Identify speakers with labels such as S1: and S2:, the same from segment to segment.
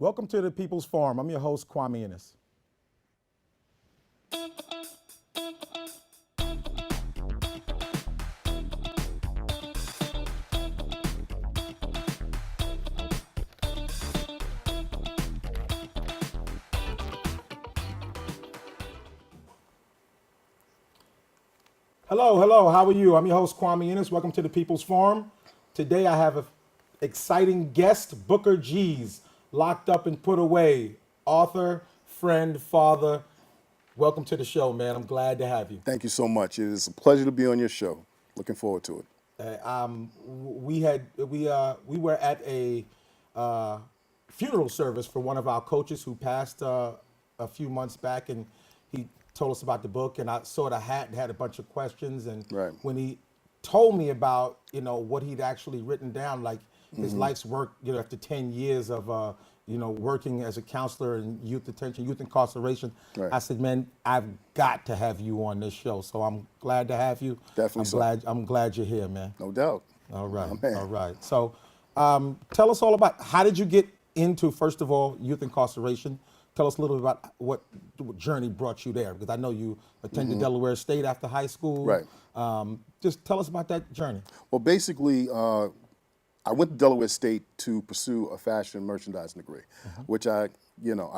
S1: Welcome to the People's Forum. I'm your host, Kwame Innes. Hello, how are you? I'm your host, Kwame Innes. Welcome to the People's Forum. Today I have an exciting guest, Booker G's, locked up and put away, author, friend, father. Welcome to the show, man. I'm glad to have you.
S2: Thank you so much. It is a pleasure to be on your show. Looking forward to it.
S1: We were at a funeral service for one of our coaches who passed a few months back, and he told us about the book, and I saw the hat and had a bunch of questions. And
S2: Right.
S1: when he told me about what he'd actually written down, like his
S2: Mm-hmm.
S1: life's work, after 10 years of working as a counselor in youth detention, youth incarceration,
S2: Right.
S1: I said, man, I've got to have you on this show. So I'm glad to have you.
S2: Definitely so.
S1: I'm glad you're here, man.
S2: No doubt.
S1: All right,
S2: Oh, man.
S1: all right. So tell us all about, how did you get into, first of all, youth incarceration? Tell us a little bit about what journey brought you there, because I know you attended Delaware State after high school.
S2: Right.
S1: Just tell us about that journey.
S2: Well, basically, I went to Delaware State to pursue a fashion merchandising degree, which I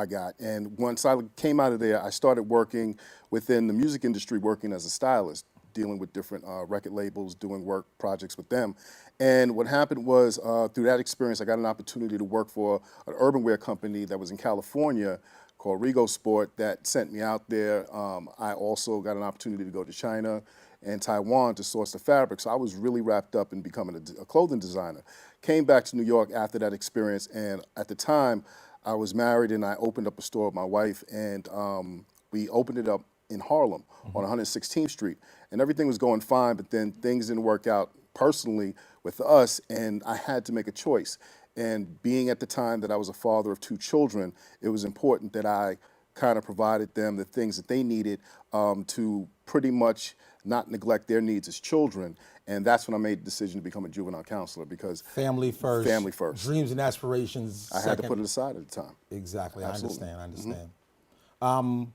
S2: got. And once I came out of there, I started working within the music industry, working as a stylist, dealing with different record labels, doing work projects with them. And what happened was, through that experience, I got an opportunity to work for an urban wear company that was in California called Rego Sport that sent me out there. I also got an opportunity to go to China and Taiwan to source the fabric. So I was really wrapped up in becoming a clothing designer. Came back to New York after that experience, and at the time, I was married and I opened up a store with my wife, and we opened it up in Harlem on 116th Street. And everything was going fine, but then things didn't work out personally with us, and I had to make a choice. And being at the time that I was a father of 2 children, it was important that I kind of provided them the things that they needed to pretty much not neglect their needs as children. And that's when I made the decision to become a juvenile counselor, because
S1: Family first.
S2: Family first.
S1: Dreams and aspirations
S2: I
S1: second.
S2: had to put it aside at the time.
S1: Exactly,
S2: Absolutely.
S1: I understand.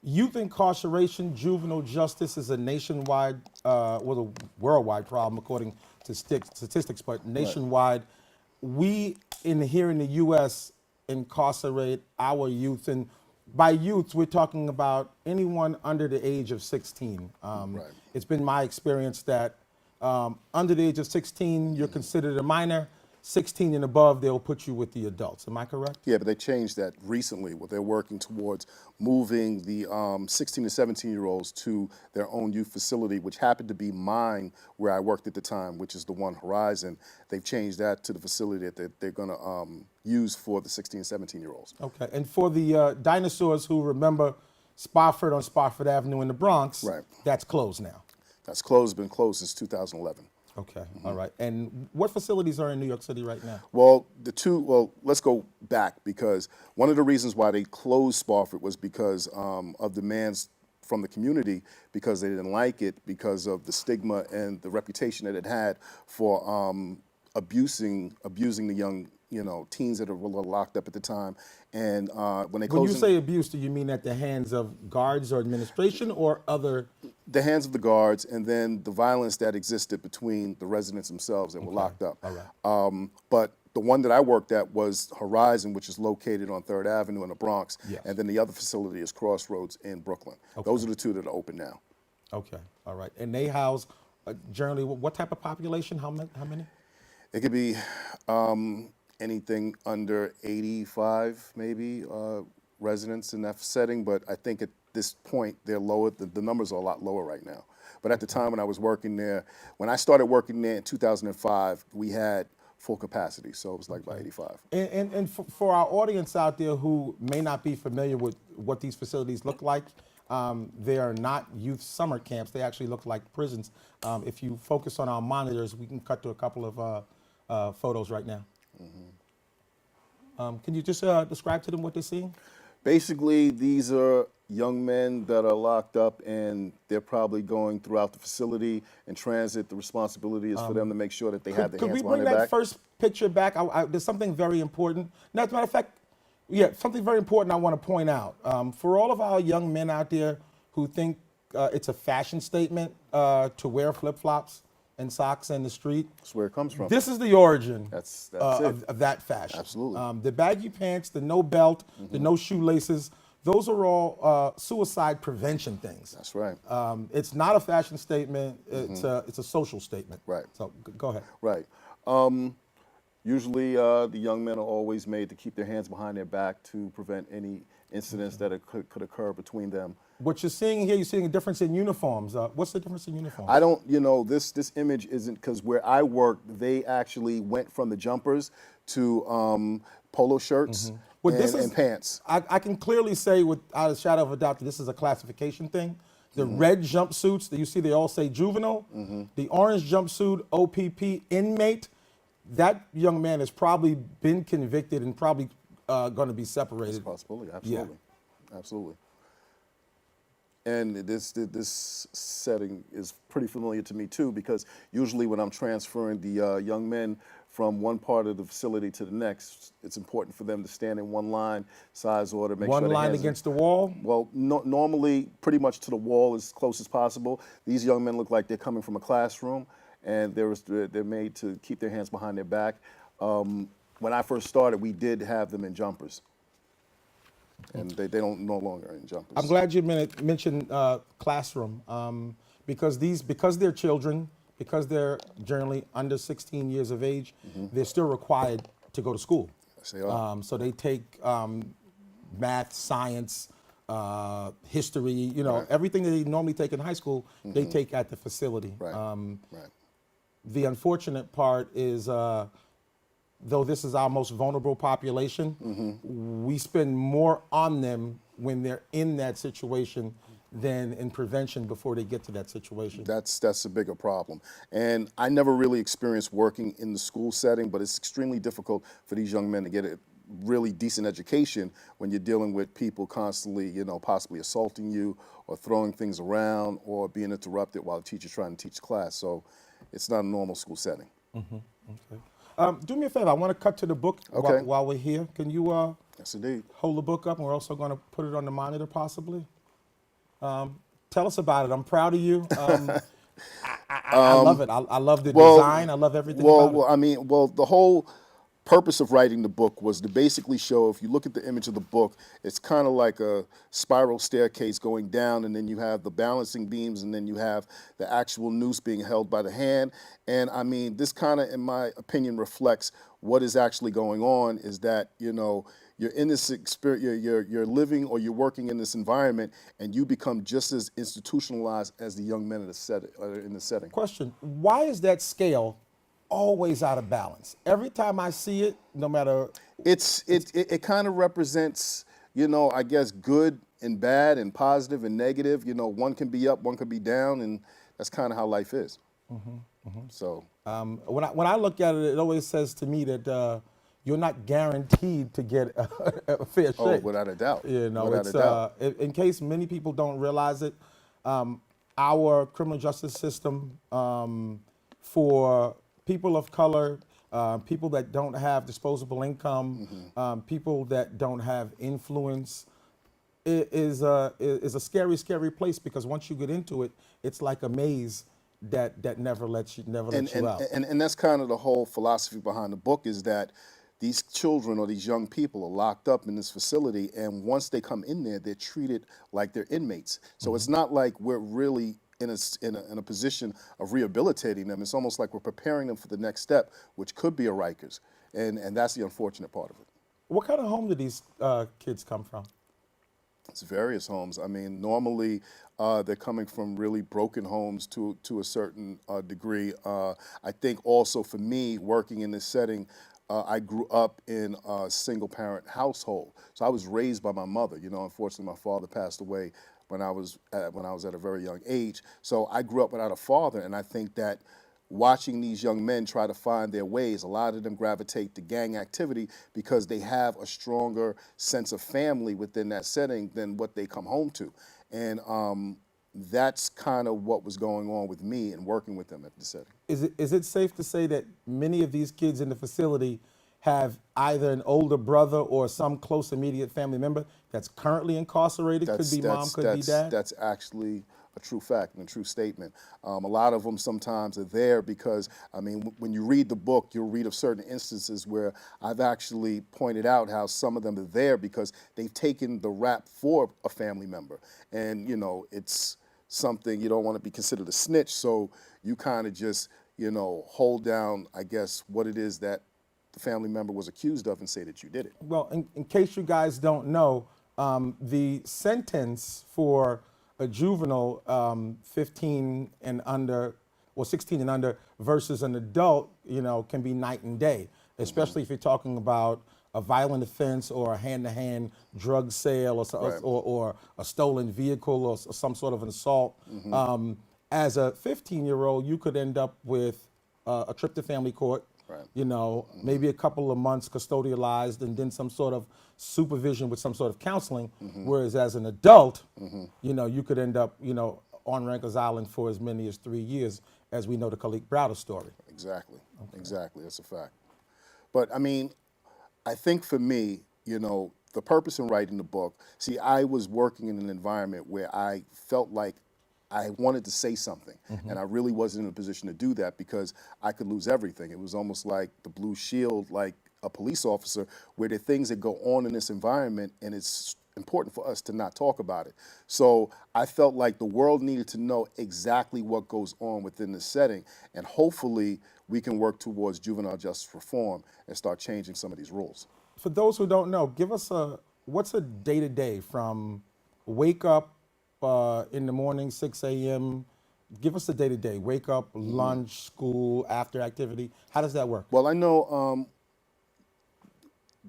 S1: Youth incarceration, juvenile justice is a nationwide, well, a worldwide problem according to statistics, but nationwide, we here in the U.S. incarcerate our youth, and by youth we're talking about anyone under the age of 16. It's been my experience that under the age of 16 you're considered a minor. 16 and above, they'll put you with the adults. Am I correct?
S2: Yeah, but they changed that recently. What they're working towards moving the 16 to 17-year-olds to their own youth facility, which happened to be mine where I worked at the time, which is the one Horizon. They've changed that to the facility that they're going to use for the 16 and 17-year-olds.
S1: Okay, and for the dinosaurs who remember Spofford on Spofford Avenue in the Bronx,
S2: Right.
S1: that's closed now.
S2: That's closed, been closed since 2011.
S1: Okay, all right. And what facilities are in New York City right now?
S2: Well, let's go back, because one of the reasons why they closed Spofford was because of demands from the community, because they didn't like it, because of the stigma and the reputation that it had for abusing the young teens that were locked up at the time. And when they closed,
S1: When you say abuse, do you mean at the hands of guards or administration or other?
S2: the hands of the guards, and then the violence that existed between the residents themselves that were locked up.
S1: All right.
S2: But the one that I worked at was Horizon, which is located on 3rd Avenue in the Bronx.
S1: Yes.
S2: And then the other facility is Crossroads in Brooklyn. Those are the 2 that are open now.
S1: Okay, all right. And they house generally what type of population? How many?
S2: It could be anything under 85, maybe, residents in that setting, but I think at this point they're lower. The numbers are a lot lower right now. But at the time when I was working there, when I started working there in 2005, we had full capacity, so it was like about 85.
S1: And for our audience out there who may not be familiar with what these facilities look like, they are not youth summer camps. They actually look like prisons. If you focus on our monitors, we can cut to a couple of photos right now. Can you just describe to them what they're seeing?
S2: Basically, these are young men that are locked up, and they're probably going throughout the facility in transit. The responsibility is for them to make sure that they have their
S1: Could
S2: hands
S1: we
S2: behind
S1: bring
S2: their
S1: that
S2: back.
S1: first picture back? There's something very important. Now, as a matter of fact, Yeah, something very important I want to point out. For all of our young men out there who think it's a fashion statement to wear flip-flops and socks in the street,
S2: That's where it comes from.
S1: this is the origin
S2: That's it.
S1: of that fashion.
S2: Absolutely.
S1: The baggy pants, the no belt, the no shoelaces, those are all suicide prevention things.
S2: That's right.
S1: It's not a fashion statement, it's a social statement.
S2: Right.
S1: So go ahead.
S2: Right. Usually, the young men are always made to keep their hands behind their back to prevent any incidents that could occur between them.
S1: What you're seeing here, you're seeing a difference in uniforms. What's the difference in uniforms?
S2: I don't, this image isn't, because where I work, they actually went from the jumpers to polo shirts
S1: Well,
S2: and pants.
S1: I can clearly say without a shadow of a doubt that this is a classification thing. The red jumpsuits that you see, they all say juvenile. The orange jumpsuit, OPP, inmate. That young man has probably been convicted and probably going to be separated.
S2: That's a possibility, absolutely.
S1: Yeah.
S2: Absolutely. And this setting is pretty familiar to me too, because usually when I'm transferring the young men from one part of the facility to the next, it's important for them to stand in one line, size order, make sure
S1: One
S2: their
S1: line
S2: hands
S1: against the wall?
S2: Well, normally pretty much to the wall as close as possible. These young men look like they're coming from a classroom, and they're made to keep their hands behind their back. When I first started, we did have them in jumpers. And they don't no longer in jumpers.
S1: I'm glad you mentioned classroom because they're children, because they're generally under 16 years of age, they're still required to go to school.
S2: Yes, they are.
S1: So they take math, science, history,
S2: Right.
S1: everything that they normally take in high school, they take at the facility.
S2: Right. Right.
S1: The unfortunate part is, though this is our most vulnerable population, we spend more on them when they're in that situation than in prevention before they get to that situation.
S2: That's a bigger problem. And I never really experienced working in the school setting, but it's extremely difficult for these young men to get a really decent education when you're dealing with people constantly, possibly assaulting you or throwing things around or being interrupted while the teacher's trying to teach class. So it's not a normal school setting.
S1: Okay. Do me a favor. I want to cut to the book
S2: Okay.
S1: while we're here. Can you
S2: Yes, indeed.
S1: hold the book up? And we're also going to put it on the monitor, possibly. Tell us about it. I'm proud of you. I love it. I love the design. I love everything about it.
S2: The whole purpose of writing the book was to basically show, if you look at the image of the book, it's kind of like a spiral staircase going down, and then you have the balancing beams, and then you have the actual noose being held by the hand. And I mean, this kind of, in my opinion, reflects what is actually going on, is that, you're in this experience, you're living or you're working in this environment, and you become just as institutionalized as the young men in the setting.
S1: Question: why is that scale always out of balance? Every time I see it, no matter.
S2: It kind of represents, I guess, good and bad and positive and negative. One can be up, one can be down, and that's kind of how life is. So
S1: When I look at it, it always says to me that you're not guaranteed to get a fair shake.
S2: Oh, without a doubt. Without a doubt.
S1: In case many people don't realize it, our criminal justice system for people of color, people that don't have disposable income, people that don't have influence, is a scary, scary place, because once you get into it, it's like a maze that never lets you out.
S2: And that's kind of the whole philosophy behind the book, is that these children or these young people are locked up in this facility, and once they come in there, they're treated like they're inmates. So it's not like we're really in a position of rehabilitating them. It's almost like we're preparing them for the next step, which could be a Rikers, and that's the unfortunate part of it.
S1: What kind of home do these kids come from?
S2: It's various homes. I mean, normally they're coming from really broken homes to a certain degree. I think also for me, working in this setting, I grew up in a single-parent household, so I was raised by my mother. Unfortunately, my father passed away when I was at a very young age. So I grew up without a father, and I think that watching these young men try to find their ways, a lot of them gravitate to gang activity because they have a stronger sense of family within that setting than what they come home to. And that's kind of what was going on with me and working with them at the setting.
S1: Is it safe to say that many of these kids in the facility have either an older brother or some close immediate family member that's currently incarcerated. Could be mom, could be dad.
S2: That's actually a true fact and a true statement. A lot of them sometimes are there because, I mean, when you read the book, you'll read of certain instances where I've actually pointed out how some of them are there because they've taken the rap for a family member. And, you know, it's something you don't want to be considered a snitch, so you kind of just, you know, hold down, I guess, what it is that the family member was accused of and say that you did it.
S1: Well, in case you guys don't know, the sentence for a juvenile 15 and under, or 16 and under versus an adult, you know, can be night and day, especially if you're talking about a violent offense or a hand-to-hand drug sale or,
S2: Right.
S1: or a stolen vehicle or some sort of an assault. As a 15-year-old, you could end up with a trip to family court,
S2: Right.
S1: you know, maybe a couple of months custodialized and then some sort of supervision with some sort of counseling. Whereas as an adult, you know, you could end up, you know, on Rikers Island for as many as 3 years, as we know the Khalid Browder story.
S2: Exactly. Exactly. That's a fact. But I mean, I think for me, you know, the purpose in writing the book, see, I was working in an environment where I felt like I wanted to say something, and I really wasn't in a position to do that because I could lose everything. It was almost like the blue shield, like a police officer, where there are things that go on in this environment, and it's important for us to not talk about it. So I felt like the world needed to know exactly what goes on within this setting, and hopefully we can work towards juvenile justice reform and start changing some of these rules.
S1: For those who don't know, give us what's a day-to-day from wake up in the morning, 6 a.m., give us a day-to-day, wake up, lunch, school, after activity. How does that work?
S2: Well, I know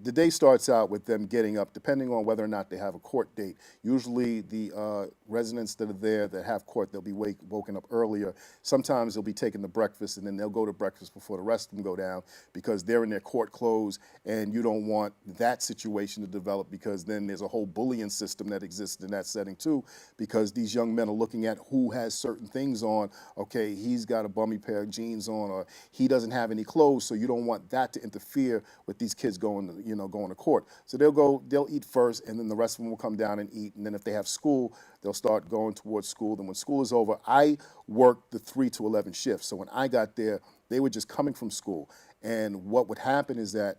S2: the day starts out with them getting up, depending on whether or not they have a court date. Usually the residents that are there that have court, they'll be woken up earlier. Sometimes they'll be taking the breakfast and then they'll go to breakfast before the rest of them go down because they're in their court clothes, and you don't want that situation to develop because then there's a whole bullying system that exists in that setting too, because these young men are looking at who has certain things on. Okay, he's got a bummy pair of jeans on, or he doesn't have any clothes, so you don't want that to interfere with these kids going to court. So they'll eat first, and then the rest of them will come down and eat. And then if they have school, they'll start going towards school. Then when school is over, I worked the 3 to 11 shifts. So when I got there, they were just coming from school. And what would happen is that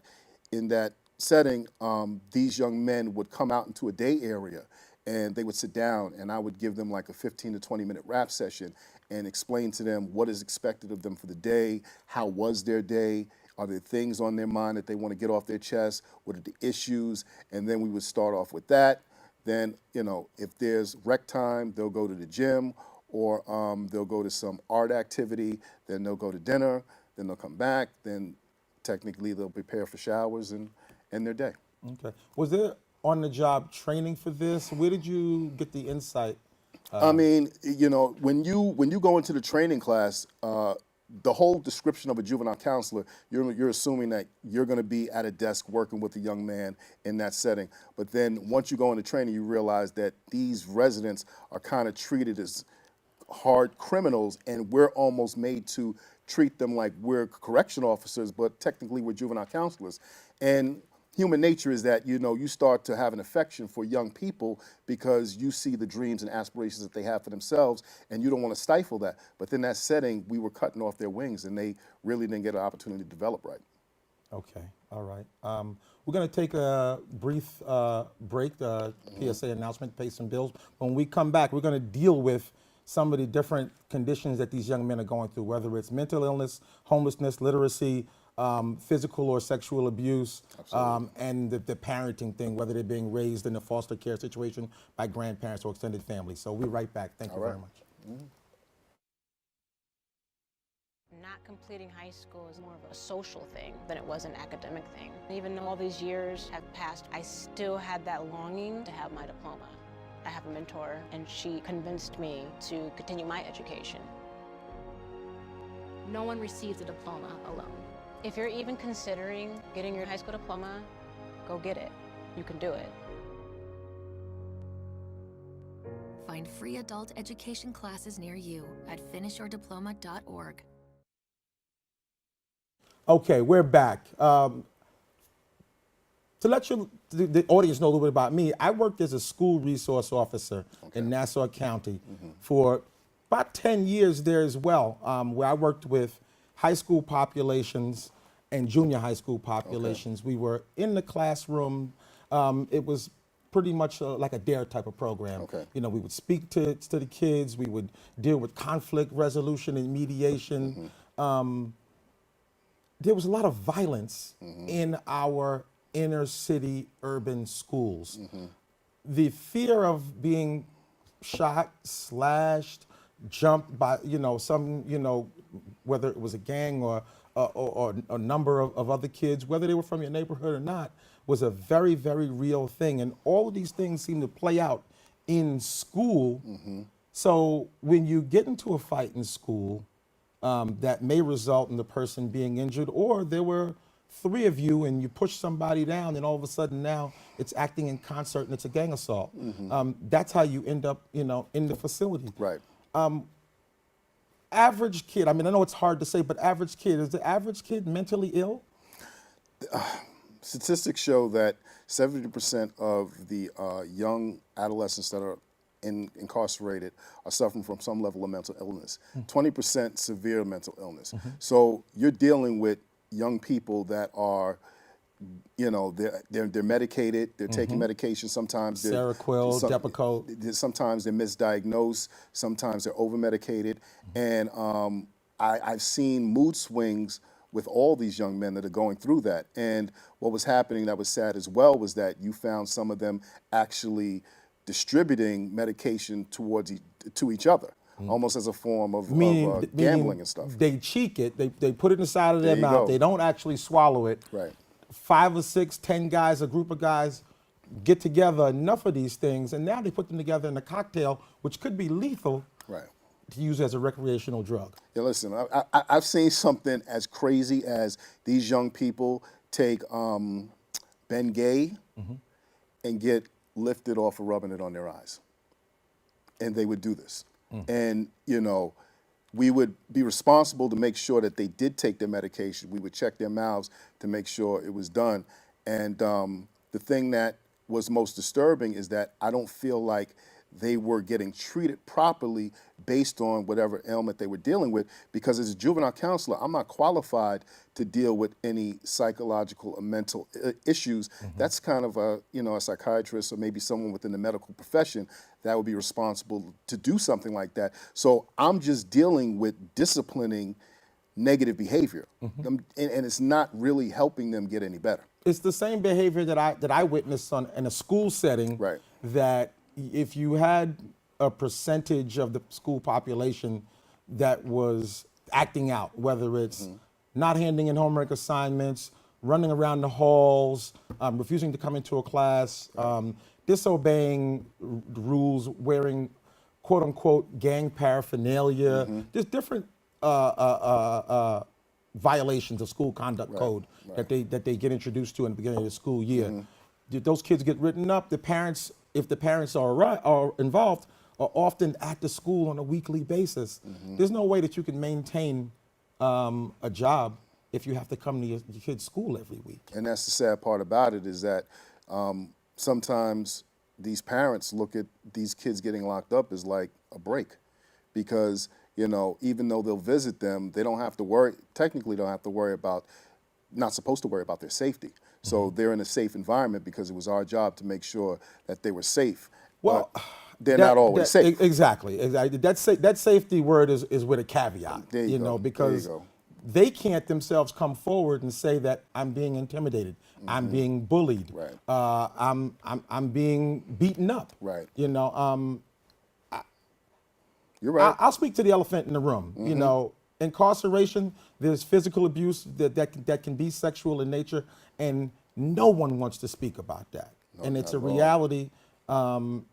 S2: in that setting, these young men would come out into a day area and they would sit down, and I would give them like a 15 to 20-minute rap session and explain to them what is expected of them for the day, how was their day, are there things on their mind that they want to get off their chest? What are the issues? And then we would start off with that. Then, you know, if there's rec time, they'll go to the gym, or they'll go to some art activity. Then they'll go to dinner. Then they'll come back. Then technically they'll prepare for showers and end their day.
S1: Okay. Was there on-the-job training for this? Where did you get the insight?
S2: I mean, you know, when you go into the training class, the whole description of a juvenile counselor, you're assuming that you're going to be at a desk working with a young man in that setting. But then once you go into training, you realize that these residents are kind of treated as hard criminals, and we're almost made to treat them like we're correction officers, but technically we're juvenile counselors. And human nature is that, you know, you start to have an affection for young people because you see the dreams and aspirations that they have for themselves, and you don't want to stifle that. But in that setting, we were cutting off their wings, and they really didn't get an opportunity to develop right.
S1: Okay, all right. We're going to take a brief break, PSA announcement, pay some bills. When we come back, we're going to deal with some of the different conditions that these young men are going through, whether it's mental illness, homelessness, literacy, physical or sexual abuse, and the parenting thing, whether they're being raised in a foster care situation by grandparents or extended family. So we'll be right back. Thank you very much.
S3: Not completing high school is more of a social thing than it was an academic thing. Even though all these years have passed, I still had that longing to have my diploma. I have a mentor, and she convinced me to continue my education.
S4: No one receives a diploma alone.
S3: If you're even considering getting your high school diploma, go get it. You can do it.
S4: Find free adult education classes near you at finishyourdiploma.org.
S1: Okay, we're back. To let the audience know a little bit about me, I worked as a school resource officer in Nassau County for about 10 years there as well, where I worked with high school populations and junior high school populations. We were in the classroom. It was pretty much like a DARE type of program. You know, we would speak to the kids. We would deal with conflict resolution and mediation. There was a lot of violence in our inner city urban schools. The fear of being shot, slashed, jumped by, whether it was a gang or a number of other kids, whether they were from your neighborhood or not, was a very, very real thing. And all of these things seem to play out in school. So when you get into a fight in school, that may result in the person being injured, or there were 3 of you and you push somebody down and all of a sudden now it's acting in concert and it's a gang assault. That's how you end up, in the facility.
S2: Right.
S1: Average kid, I mean, I know it's hard to say, but average kid, is the average kid mentally ill?
S2: Statistics show that 70% of the young adolescents that are incarcerated are suffering from some level of mental illness. 20% severe mental illness. So you're dealing with young people that are, they're medicated, they're taking medication. Sometimes they're
S1: Seroquel, Depakote.
S2: Sometimes they're misdiagnosed. Sometimes they're over medicated. And I've seen mood swings with all these young men that are going through that. And what was happening that was sad as well was that you found some of them actually distributing medication to each other, almost as a form of gambling and stuff.
S1: They cheek it, they put it inside of their mouth, they don't actually swallow it.
S2: Right.
S1: 5 or 6, 10 guys, a group of guys get together enough of these things, and now they put them together in a cocktail, which could be lethal to use as a recreational drug.
S2: Yeah, listen, I've seen something as crazy as these young people take Bengay and get lifted off of rubbing it on their eyes. And they would do this. And, we would be responsible to make sure that they did take their medication. We would check their mouths to make sure it was done. And the thing that was most disturbing is that I don't feel like they were getting treated properly based on whatever ailment they were dealing with, because as a juvenile counselor, I'm not qualified to deal with any psychological or mental issues. That's kind of a psychiatrist or maybe someone within the medical profession that would be responsible to do something like that. So I'm just dealing with disciplining negative behavior, and it's not really helping them get any better.
S1: It's the same behavior that I witnessed in a school setting.
S2: Right.
S1: That if you had a percentage of the school population that was acting out, whether it's not handing in homework assignments, running around the halls, refusing to come into a class, disobeying rules, wearing quote unquote gang paraphernalia, just different violations of school conduct code that they get introduced to in the beginning of the school year. Those kids get written up. The parents, if the parents are involved, are often at the school on a weekly basis. There's no way that you can maintain a job if you have to come to your kid's school every week. And
S2: that's the sad part about it, is that sometimes these parents look at these kids getting locked up as like a break, because even though they'll visit them, they don't have to worry, technically don't have to worry about, not supposed to worry about their safety. So they're in a safe environment because it was our job to make sure that they were safe.
S1: Well,
S2: they're not always safe.
S1: Exactly. That safety word is with a caveat, because they can't themselves come forward and say that I'm being intimidated, I'm being bullied, I'm being beaten up.
S2: Right.
S1: You're right. I'll speak to the elephant in the room. Incarceration, there's physical abuse that can be sexual in nature, and no one wants to speak about that. And it's a reality.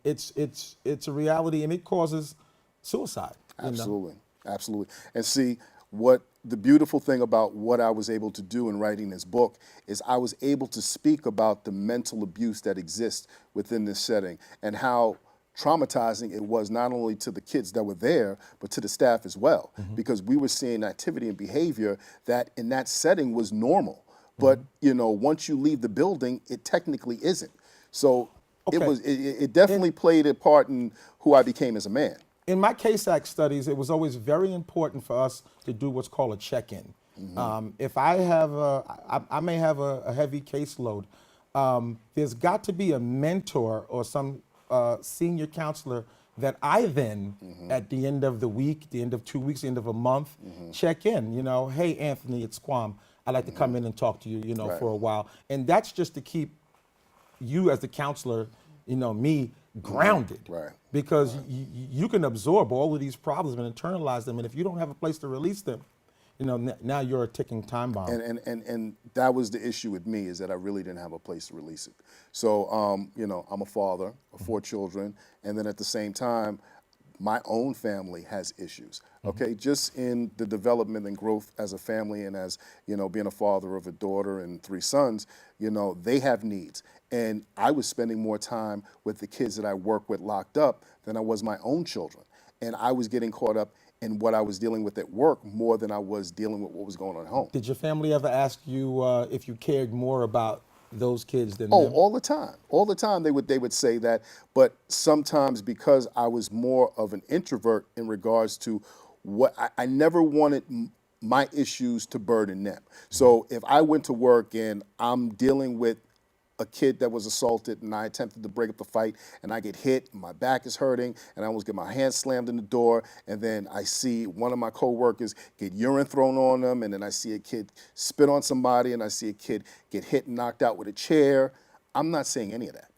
S1: It's a reality, and it causes suicide.
S2: Absolutely, absolutely. And see, what the beautiful thing about what I was able to do in writing this book is I was able to speak about the mental abuse that exists within this setting and how traumatizing it was, not only to the kids that were there, but to the staff as well, because we were seeing activity and behavior that in that setting was normal. But once you leave the building, it technically isn't. So
S1: Okay.
S2: it definitely played a part in who I became as a man.
S1: In my case act studies, it was always very important for us to do what's called a check-in. If I have I may have a heavy caseload, there's got to be a mentor or some senior counselor that I then, at the end of the week, the end of 2 weeks, the end of a month, check in. Hey Anthony, it's Quam. I'd like to come in and talk to you,
S2: Right.
S1: for a while. And that's just to keep you as the counselor, me grounded.
S2: Right.
S1: Because you can absorb all of these problems and internalize them, and if you don't have a place to release them, now you're a ticking time bomb.
S2: And that was the issue with me, is that I really didn't have a place to release it. So, I'm a father of 4 children, and then at the same time, my own family has issues. Okay, just in the development and growth as a family, and as being a father of a daughter and 3 sons, they have needs. And I was spending more time with the kids that I work with locked up than I was my own children. And I was getting caught up in what I was dealing with at work more than I was dealing with what was going on at home.
S1: Did your family ever ask you if you cared more about those kids than
S2: Oh,
S1: them?
S2: all the time. All the time they would say that, but sometimes because I was more of an introvert in regards to what I never wanted my issues to burden them. So if I went to work and I'm dealing with a kid that was assaulted and I attempted to break up the fight and I get hit and my back is hurting and I almost get my hand slammed in the door, and then I see one of my coworkers get urine thrown on them, and then I see a kid spit on somebody, and I see a kid get hit and knocked out with a chair, I'm not saying any of that.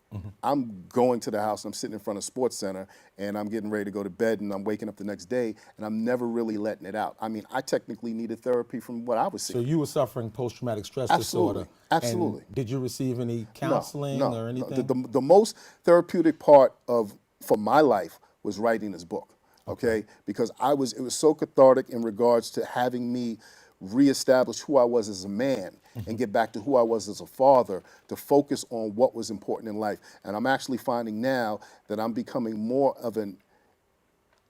S2: I'm going to the house, I'm sitting in front of Sports Center, and I'm getting ready to go to bed, and I'm waking up the next day, and I'm never really letting it out. I mean, I technically needed therapy from what I was
S1: So
S2: seeing.
S1: you were suffering post-traumatic stress
S2: Absolutely.
S1: disorder.
S2: Absolutely.
S1: And did you receive any counseling or anything?
S2: The most therapeutic part for my life was writing this book, okay? Because it was so cathartic in regards to having me reestablish who I was as a man and get back to who I was as a father, to focus on what was important in life. And I'm actually finding now that I'm becoming more of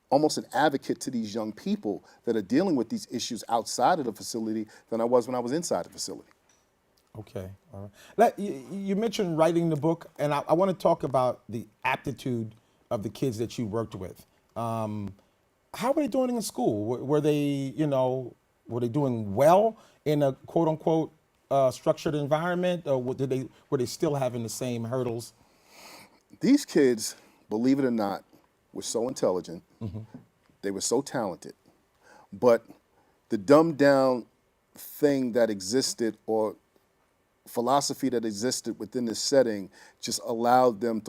S2: almost an advocate to these young people that are dealing with these issues outside of the facility than I was when I was inside the facility.
S1: Okay, all right. You mentioned writing the book, and I want to talk about the aptitude of the kids that you worked with. How were they doing in school? Were they, were they doing well in a quote unquote structured environment, or were they still having the same hurdles?
S2: These kids, believe it or not, were so intelligent. They were so talented, but the dumbed down thing that existed, or philosophy that existed within this setting, just allowed them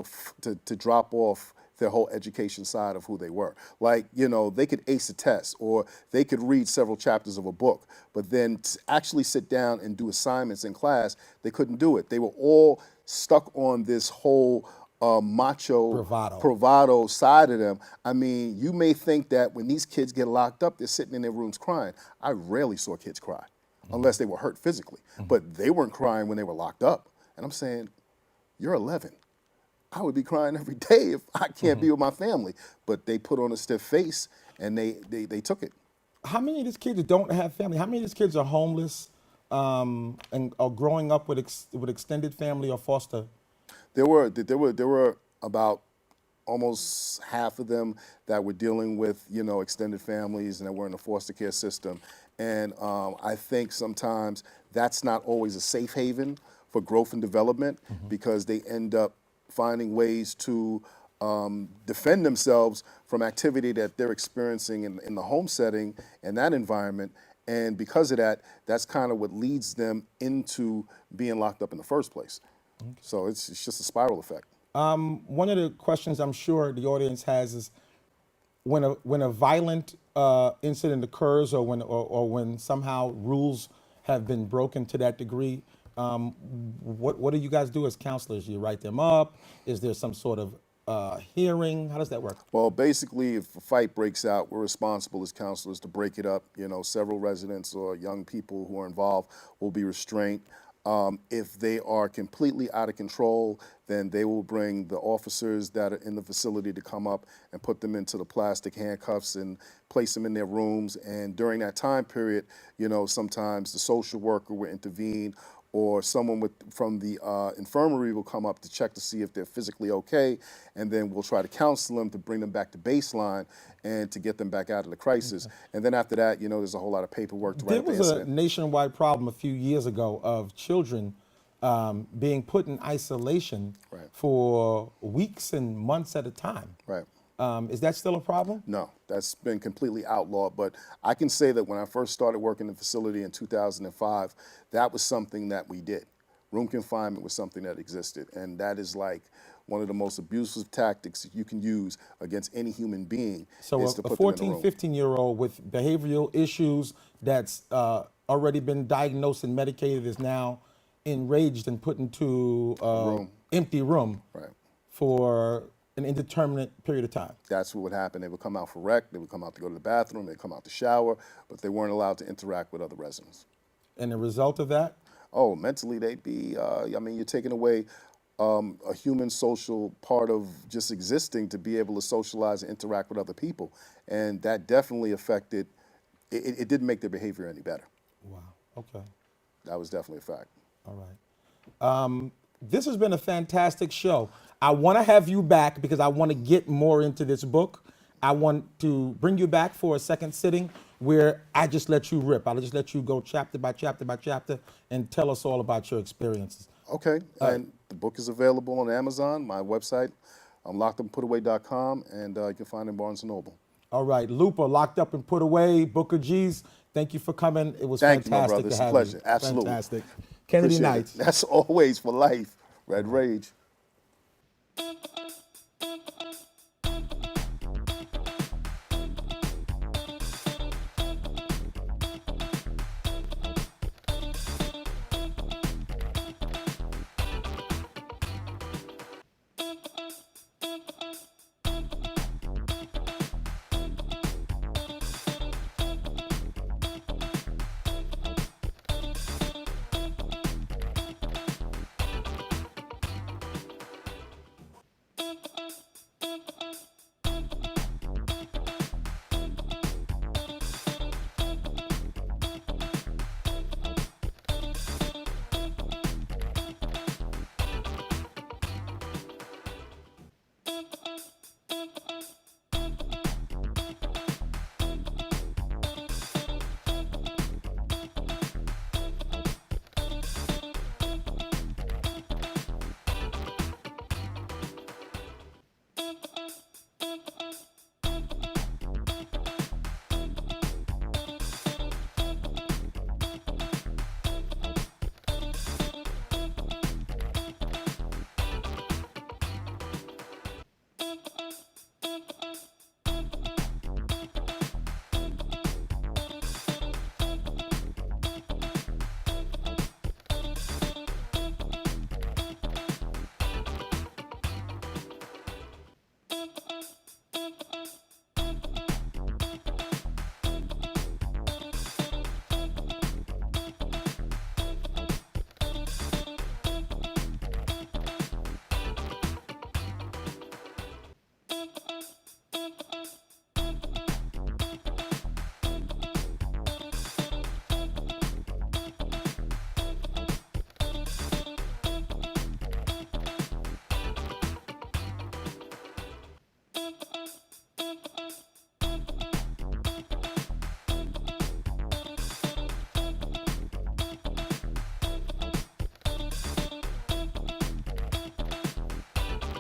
S2: to drop off their whole education side of who they were. Like, they could ace a test, or they could read several chapters of a book, but then to actually sit down and do assignments in class, they couldn't do it. They were all stuck on this whole macho bravado side of them. I mean, you may think that when these kids get locked up, they're sitting in their rooms crying. I rarely saw kids cry, unless they were hurt physically. But they weren't crying when they were locked up. And I'm saying, you're 11. I would be crying every day if I can't be with my family. But they put on a stiff face, and they took it.
S1: How many of these kids don't have family? How many of these kids are homeless and are growing up with extended family or foster?
S2: There were about almost half of them that were dealing with extended families and that were in the foster care system. And I think sometimes that's not always a safe haven for growth and development, because they end up finding ways to defend themselves from activity that they're experiencing in the home setting and that environment. And because of that, that's kind of what leads them into being locked up in the first place. So it's just a spiral effect.
S1: One of the questions I'm sure the audience has is, when a violent incident occurs, or when somehow rules have been broken to that degree, what do you guys do as counselors? You write them up? Is there some sort of hearing? How does that work?
S2: Well, basically, if a fight breaks out, we're responsible as counselors to break it up. Several residents or young people who are involved will be restrained. If they are completely out of control, then they will bring the officers that are in the facility to come up and put them into the plastic handcuffs and place them in their rooms. And during that time period, sometimes the social worker will intervene, or someone from the infirmary will come up to check to see if they're physically okay, and then we'll try to counsel them to bring them back to baseline and to get them back out of the crisis. And then after that, there's a whole lot of paperwork to write
S1: There
S2: up the
S1: was a
S2: incident.
S1: nationwide problem a few years ago of children being put in isolation
S2: Right.
S1: for weeks and months at a time.
S2: Right.
S1: Is that still a problem?
S2: No, that's been completely outlawed. But I can say that when I first started working in the facility in 2005, that was something that we did. Room confinement was something that existed. And that is like one of the most abusive tactics you can use against any human being.
S1: So
S2: is to
S1: a
S2: put them in a
S1: 14,
S2: room.
S1: 15-year-old with behavioral issues that's already been diagnosed and medicated is now enraged and put into an empty room
S2: Right.
S1: for an indeterminate period of time.
S2: That's what would happen. They would come out for rec, they would come out to go to the bathroom, they'd come out to shower, but they weren't allowed to interact with other residents.
S1: And the result of that?
S2: Oh, mentally they'd be, you're taking away a human social part of just existing to be able to socialize and interact with other people. And that definitely affected, it didn't make their behavior any better.
S1: Wow, okay.
S2: That was definitely a fact.
S1: All right. This has been a fantastic show. I want to have you back because I want to get more into this book. I want to bring you back for a second sitting where I just let you rip. I'll just let you go chapter by chapter by chapter and tell us all about your experiences.
S2: Okay, and the book is available on Amazon, my website, lockedupandputaway.com, and you can find it in Barnes & Noble.
S1: All right, Lupa, Locked Up and Put Away, Booker G's, thank you for coming. It was
S2: Thank you, my
S1: fantastic
S2: brother. It's
S1: to
S2: a
S1: have
S2: pleasure.
S1: you.
S2: Absolutely.
S1: Fantastic. Kennedy
S2: Appreciate it.
S1: Knights.
S2: That's always for life. Red Rage.